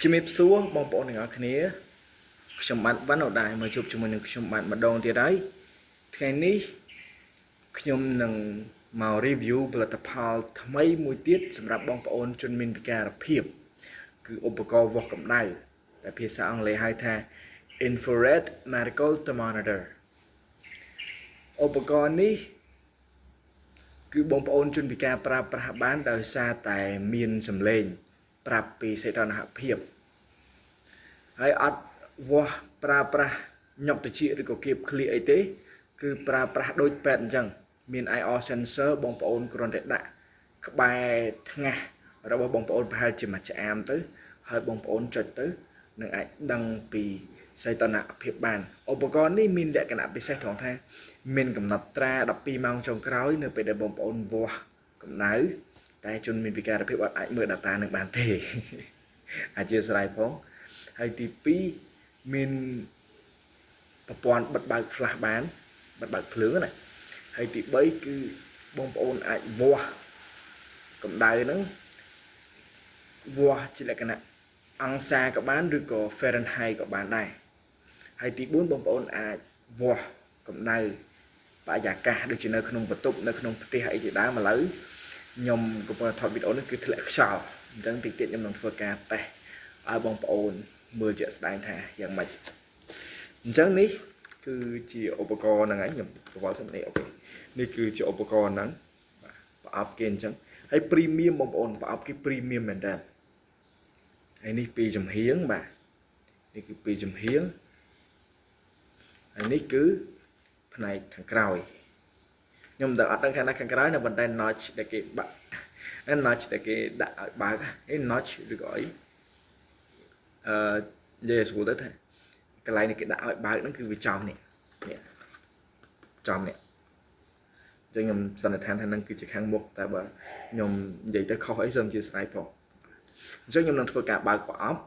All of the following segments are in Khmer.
ជំរាបសួរបងប្អូនទាំងអស់គ្នាខ្ញុំបាទវណ្ណឧដាយមកជួបជាមួយនឹងខ្ញុំបាទម្ដងទៀតហើយថ្ងៃនេះខ្ញុំនឹងមក review ផលិតផលថ្មីមួយទៀតសម្រាប់បងប្អូនជនមានពិការភាពគឺឧបករណ៍វាស់កម្ដៅដែលភាសាអង់គ្លេសហៅថា infrared medical thermometer ឧបករណ៍នេះគឺបងប្អូនជនពិការប្រើប្រាស់បានដោយសារតែមានសម្លេងប្រាប់ពីសីតុណ្ហភាពហើយអត់វាស់ប្រើប្រាស់ញុកត្រចៀកឬក៏គៀបឃ្លៀអីទេគឺប្រើប្រាស់ដូចពេទ្យអញ្ចឹងមាន IR sensor បងប្អូនគ្រាន់តែដាក់ក្បែរថ្ងាសរបស់បងប្អូនប្រហែលជាមួយឆ្អាមទៅហើយបងប្អូនចុចទៅនឹងអាចដឹងពីសីតុណ្ហភាពបានឧបករណ៍នេះមានលក្ខណៈពិសេសត្រង់ថាមានកំណត់ត្រា12ម៉ោងចុងក្រោយនៅពេលដែលបងប្អូនវាស់កម្ដៅតែជនមានពិការភាពអាចមើល data នឹងបានទេអធិស្ឋានផងហើយទី2មានប្រព័ន្ធបិទបើក flash បានបិទបើកភ្លើងណាហើយទី3គឺបងប្អូនអាចវាស់កម្ដៅហ្នឹងវាស់ជាលក្ខណៈអង្សាក៏បានឬក៏ Fahrenheit ក៏បានដែរហើយទី4បងប្អូនអាចវាស់កម្ដៅបរិយាកាសដូចជានៅក្នុងបន្ទប់នៅក្នុងផ្ទះអីជាដើមឥឡូវខ្ញុំកំពុងថតវីដេអូនេះគឺធ្លាក់ខ្យល់អញ្ចឹងតិចទៀតខ្ញុំនឹងធ្វើការតេស្តឲ្យបងប្អូនមើលជាក់ស្ដែងថាយ៉ាងម៉េចអញ្ចឹងនេះគឺជាឧបករណ៍ហ្នឹងហើយខ្ញុំប្រវត្តិសម្ដែងអូខេនេះគឺជាឧបករណ៍ហ្នឹងប្រអប់គេអញ្ចឹងហើយ premium បងប្អូនប្រអប់គេ premium មែនតើហើយនេះពីចំហៀងបាទនេះគឺពីចំហៀងហើយនេះគឺផ្នែកខាងក្រោយខ្ញុំមិនដឹងអត់ដឹងខាងណាខាងក្រោយនៅប៉ុន្តែ notch ដែលគេបាក់ notch ដែលគេដាក់ឲ្យបើកឯ notch ឬក៏អីនិយាយស្រួលទៅថាកន្លែងនេះគេដាក់ឲ្យបើកហ្នឹងគឺវាចំនេះចំនេះអញ្ចឹងខ្ញុំសន្និដ្ឋានថានឹងគឺជាខាងមុខតែបើខ្ញុំនិយាយទៅខុសអីសូមជាស្រ័យផងអញ្ចឹងខ្ញុំនឹងធ្វើការបើកប្រអប់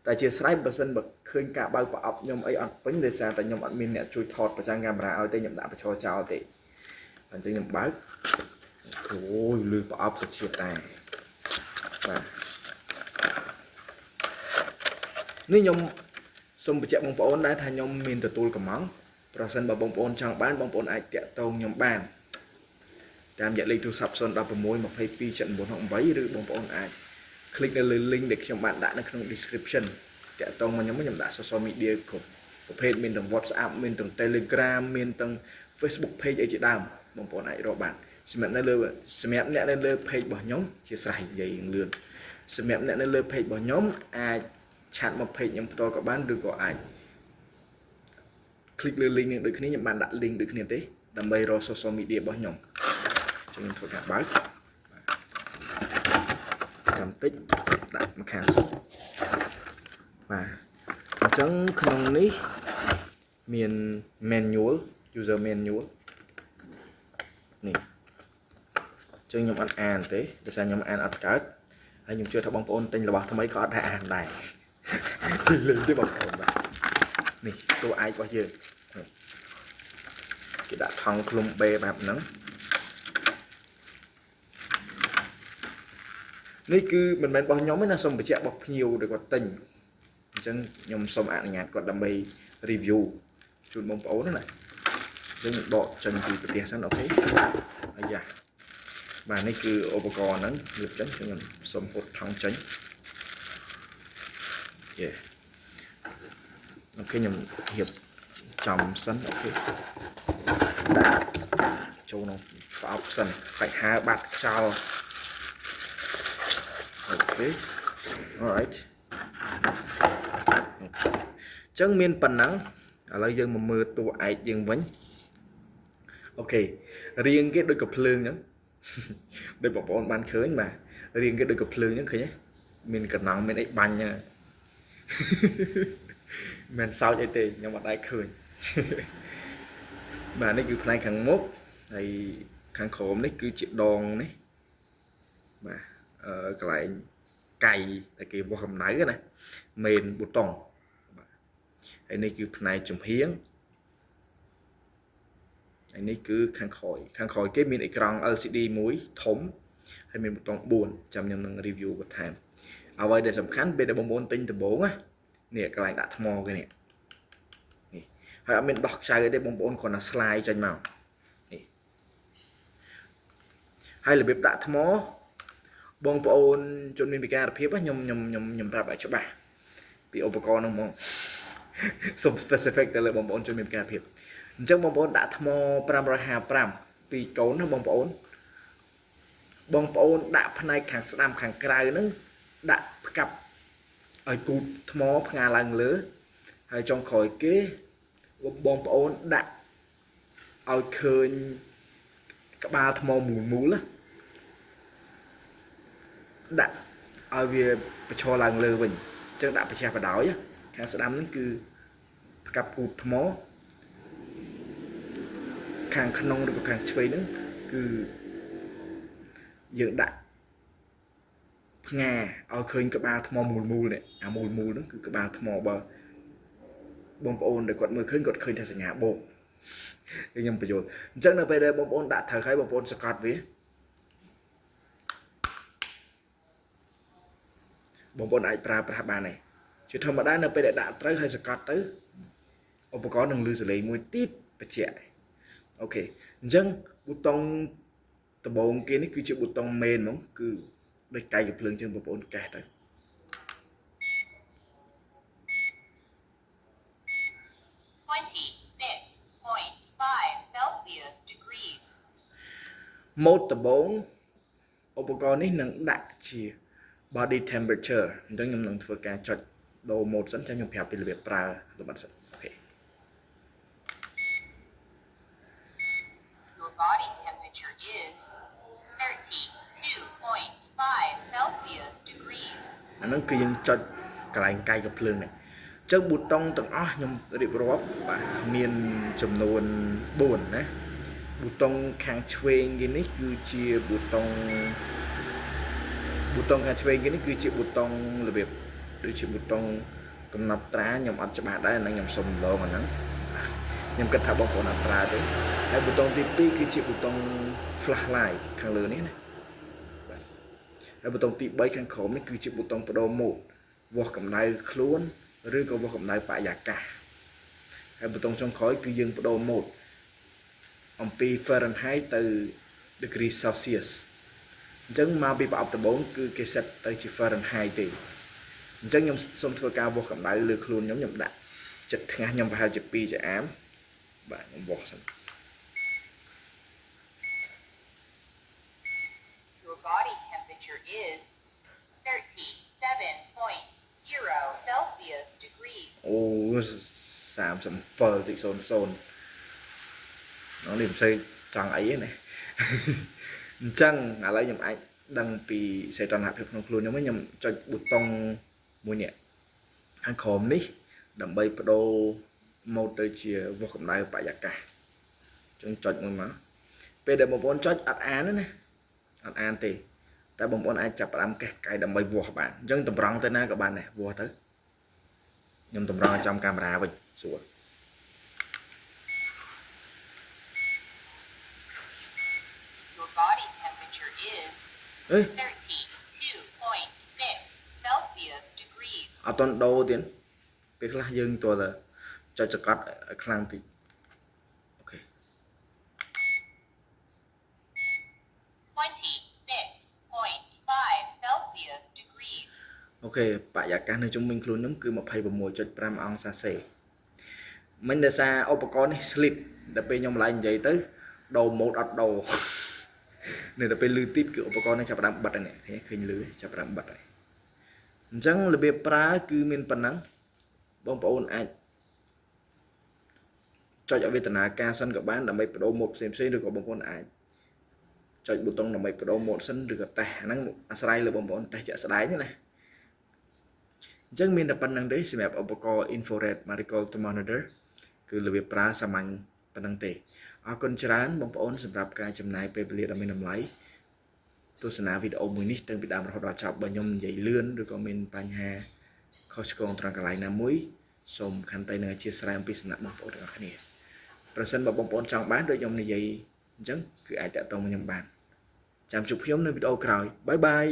តែជាស្រ័យបើសិនបើឃើញការបើកប្រអប់ខ្ញុំអីអត់ពេញដោយសារតែខ្ញុំអត់មានអ្នកជួយថតប្រចាំកាមេរ៉ាឲ្យទេខ្ញុំដាក់បញ្ឈរចោលទេអញ្ចឹងខ្ញុំបើកអូយលឺប្រអប់ទៅជាតែបាទនេះខ្ញុំសូមបញ្ជាក់បងប្អូនដែរថាខ្ញុំមានទទួលកំងប្រសិនបើបងប្អូនចង់បានបងប្អូនអាចតាក់ទងខ្ញុំបានតាមរយៈលេខទូរស័ព្ទ016 22 7968ឬបងប្អូនអាចคลิกនៅលើ link ដែលខ្ញុំបានដាក់នៅក្នុង description តាក់ទងមកខ្ញុំដាក់ social media គ្រប់ប្រភេទមានទាំង WhatsApp មានទាំង Telegram មានទាំង Facebook page អីជាដើមបងប្អូនអាចរកបានសម្រាប់អ្នកនៅលើ page របស់ខ្ញុំជាស្រ័យនិយាយលឿនសម្រាប់អ្នកនៅលើ page របស់ខ្ញុំអាចឆាតមក page ខ្ញុំផ្ទាល់ក៏បានឬក៏អាច click លើ link នេះដូចគ្នាខ្ញុំបានដាក់ link ដូចគ្នាទេដើម្បីរក social media របស់ខ្ញុំខ្ញុំធ្វើការបើកចាំតិចដាក់មកខាងសិនបាទអញ្ចឹងក្នុងនេះមាន manual user manual នេះអញ្ចឹងខ្ញុំអត់អានទេដោយសារខ្ញុំអានអត់កើតហើយខ្ញុំជឿថាបងប្អូនទិញរបស់ថ្មីក៏អត់ដែរអានដែរទីលេងទេបងប្អូនបាទនេះតួឯករបស់យើងគេដាក់ថង់ឃ្លុំបេបែបហ្នឹងនេះគឺមិនមែនរបស់ខ្ញុំទេណាសូមបញ្ជាក់របស់ភ្ញៀវដែលគាត់ទិញអញ្ចឹងខ្ញុំសូមអនុញ្ញាតគាត់ដើម្បី review ជូនបងប្អូនណាអញ្ចឹងដកចេញពីប្រទេសសិនអូខេអាយ៉ាបាទនេះគឺឧបករណ៍ហ្នឹងវាចេញខ្ញុំសូមហត់ថង់ចេញយេអូខេខ្ញុំរៀបចំសិនអូខេដាក់ចូលក្នុងប្រអប់សិនបាច់ហើបាត់ខ្យល់អូខេ alright អញ្ចឹងមានប៉ុណ្ណឹងឥឡូវយើងមកមើលតួឯកយើងវិញអូខេរាងគេដូចកំភ្លើងអញ្ចឹងដូចបងប្អូនបានឃើញបាទរាងគេដូចកំភ្លើងអញ្ចឹងឃើញទេមានកណ្ណង់មានអីបាញ់ហ្នឹងមិនសោចអីទេខ្ញុំអត់ដែរឃើញបាទនេះគឺផ្នែកខាងមុខហើយខាងក្រោមនេះគឺជាដងនេះបាទកន្លែងកៃដែលគេវាស់កម្ដៅណាមេនប៊ូតុងបាទហើយនេះគឺផ្នែកចំហៀងហើយនេះគឺខាងក្រោយគេមានអេក្រង់ LCD មួយធំហើយមានប៊ូតុង4ចាំខ្ញុំនឹង review បន្ថែម អ្វីដែលសំខាន់ពេលដែលបងប្អូនទិញដំបូងណានេះកន្លែងដាក់ថ្មគេនេះហើយអត់មានដោះខ្ចៅទេបងប្អូនគ្រាន់តែ slide ចេញមកនេះហើយរបៀបដាក់ថ្មបងប្អូនជនមានពិការភាពខ្ញុំប្រាប់ឲ្យច្បាស់ពីឧបករណ៍នោះហ្មងសូម specific ទៅលើបងប្អូនជនមានពិការភាពអញ្ចឹងបងប្អូនដាក់ថ្ម555ពីកូនណាបងប្អូនដាក់ផ្នែកខាងស្ដាំខាងក្រៅហ្នឹងដាក់ផ្កាប់ឲ្យគូតថ្មផ្ងាឡើងលើហើយចុងក្រោយគេបងប្អូនដាក់ឲ្យឃើញក្បាលថ្មមូលដាក់ឲ្យវាប្រឈរឡើងលើវិញអញ្ចឹងដាក់ប្រឆាស់បដ ாய் ខាងស្ដាំហ្នឹងគឺផ្កាប់គូតថ្មខាងក្នុងឬក៏ខាងឆ្វេងហ្នឹងគឺយើងដាក់ផ្ងាឲ្យឃើញក្បាលថ្មមូលនេះអាមូលហ្នឹងគឺក្បាលថ្មបើបងប្អូនដែលគាត់មើលឃើញគាត់ឃើញថាសញ្ញាបូកខ្ញុំបញ្យល់អញ្ចឹងនៅពេលដែលបងប្អូនដាក់ត្រូវហើយបងប្អូនសកត់វាបងប្អូនអាចប្រើប្រាស់បានហើយជាធម្មតានៅពេលដែលដាក់ត្រូវហើយសកត់ទៅឧបករណ៍នឹងលឺសលេងមួយទីតបញ្ជាក់អូខេអញ្ចឹងប៊ូតុងដំបូងគេនេះគឺជាប៊ូតុង main ហ្មងគឺដូចកាយកំភ្លើងជាងបងប្អូនកេះទៅម៉ូតដំបូងឧបករណ៍នេះនឹងដាក់ជា body temperature អញ្ចឹងខ្ញុំនឹងធ្វើការចុចដូរម៉ូតសិនចាំខ្ញុំប្រាប់ពីរបៀបប្រើល្បិតសិនអូខេ Your body temperature is 32.5 Celsius degrees អាហ្នឹងគឺយើងចុចកន្លែងកាយកំភ្លើងនេះអញ្ចឹងប៊ូតុងទាំងអស់ខ្ញុំរៀបរាប់បាទមានចំនួន4ណាប៊ូតុងខាងឆ្វេងគេនេះគឺជាប៊ូតុងខាងឆ្វេងគេនេះគឺជាប៊ូតុងរបៀបដូចជាប៊ូតុងកំណត់ត្រាខ្ញុំអត់ច្បាស់ដែរហ្នឹងខ្ញុំសុំឡងអាហ្នឹងខ្ញុំគិតថាបងប្អូនអត់ប្រើទេហើយប៊ូតុងទី2គឺជាប៊ូតុង flashlight ខាងលើនេះណាបាទហើយប៊ូតុងទី3ខាងក្រោមនេះគឺជាប៊ូតុងបដូរម៉ូដវាស់កម្ដៅខ្លួនឬក៏វាស់កម្ដៅបរិយាកាសហើយប៊ូតុងចុងក្រោយគឺយើងបដូរម៉ូដអំពី Fahrenheit ទៅ degree Celsius អញ្ចឹងមកពីប្រអប់ដំបូងគឺគេ set ទៅជា Fahrenheit ទេអញ្ចឹងខ្ញុំសូមធ្វើការវាស់កម្ដៅលើខ្លួនខ្ញុំដាក់ចិត្តថ្ងាសខ្ញុំប្រហែលជា2ចាអាមបាទខ្ញុំវាស់សិន Your body temperature is 37.0 Celsius degrees អូ37.00នោះនេះមិនសូវចង់អីទេណាអញ្ចឹងឥឡូវខ្ញុំអាចដឹងពីសីតុណ្ហភាពក្នុងខ្លួនខ្ញុំចុចប៊ូតុងមួយនេះខាងក្រោមនេះដើម្បីបដូរម៉ូដទៅជាវាស់កម្ដៅបរិយាកាសចឹងចុចមួយមកពេលដែលបងប្អូនចុចអត់អានទេណាអត់អានទេតែបងប្អូនអាចចាប់ផ្ដើមកេះកៃដើម្បីវាស់បានអញ្ចឹងតម្រង់ទៅណាក៏បានដែរវាស់ទៅខ្ញុំតម្រង់ឲ្យចំកាមេរ៉ាវិញស្រួលBody temperature is 32.6 Celsius degrees អត់តន់ដូរទៀតពេលខ្លះយើងទោះតែចុចចកត់ឲ្យខ្លាំងតិចអូខេ 26.5 Celsius degrees អូខេបរិយាកាសនៅជុំវិញខ្លួនខ្ញុំគឺ 26.5 អង្សាសេមិញដោយសារឧបករណ៍នេះ slip ដល់ពេលខ្ញុំឡើងនិយាយទៅដូរម៉ូដអត់ដូរនៅដល់ពេលលឺទីបគឺឧបករណ៍នេះចាប់ផ្ដើមបិទហើយនេះឃើញលឺចាប់ផ្ដើមបិទហើយអញ្ចឹងរបៀបប្រើគឺមានប៉ុណ្ណឹងបងប្អូនអាចចុចអវេទនាការសិនក៏បានដើម្បីបដូរម៉ូដផ្សេងឬក៏បងប្អូនអាចចុចប៊ូតុងដើម្បីបដូរម៉ូដសិនឬក៏តេស្តអាហ្នឹងអាស្រ័យលើបងប្អូនតេស្តជាក់ស្ដែងណាអញ្ចឹងមានតែប៉ុណ្្នឹងទេសម្រាប់ឧបករណ៍ infrared medical thermometer គឺរបៀបប្រើសាមញ្ញប៉ុណ្្នឹងទេអរគុណច្រើនបងប្អូនសម្រាប់ការចំណាយពេលវេលាដ៏មានតម្លៃទស្សនាវីដេអូមួយនេះតាំងពីដើមរហូតដល់ចប់បើខ្ញុំនិយាយលឿនឬក៏មានបញ្ហាខុសឆ្គងត្រង់កន្លែងណាមួយសូមខន្តីនឹងអធិស្ឋានអំពីសំណាក់បងប្អូនទាំងអស់គ្នាប្រសិនបើបងប្អូនចង់បានដូចខ្ញុំនិយាយអញ្ចឹងគឺអាចតាក់ទងមកខ្ញុំបានចាំជួបខ្ញុំនៅវីដេអូក្រោយបាយបាយ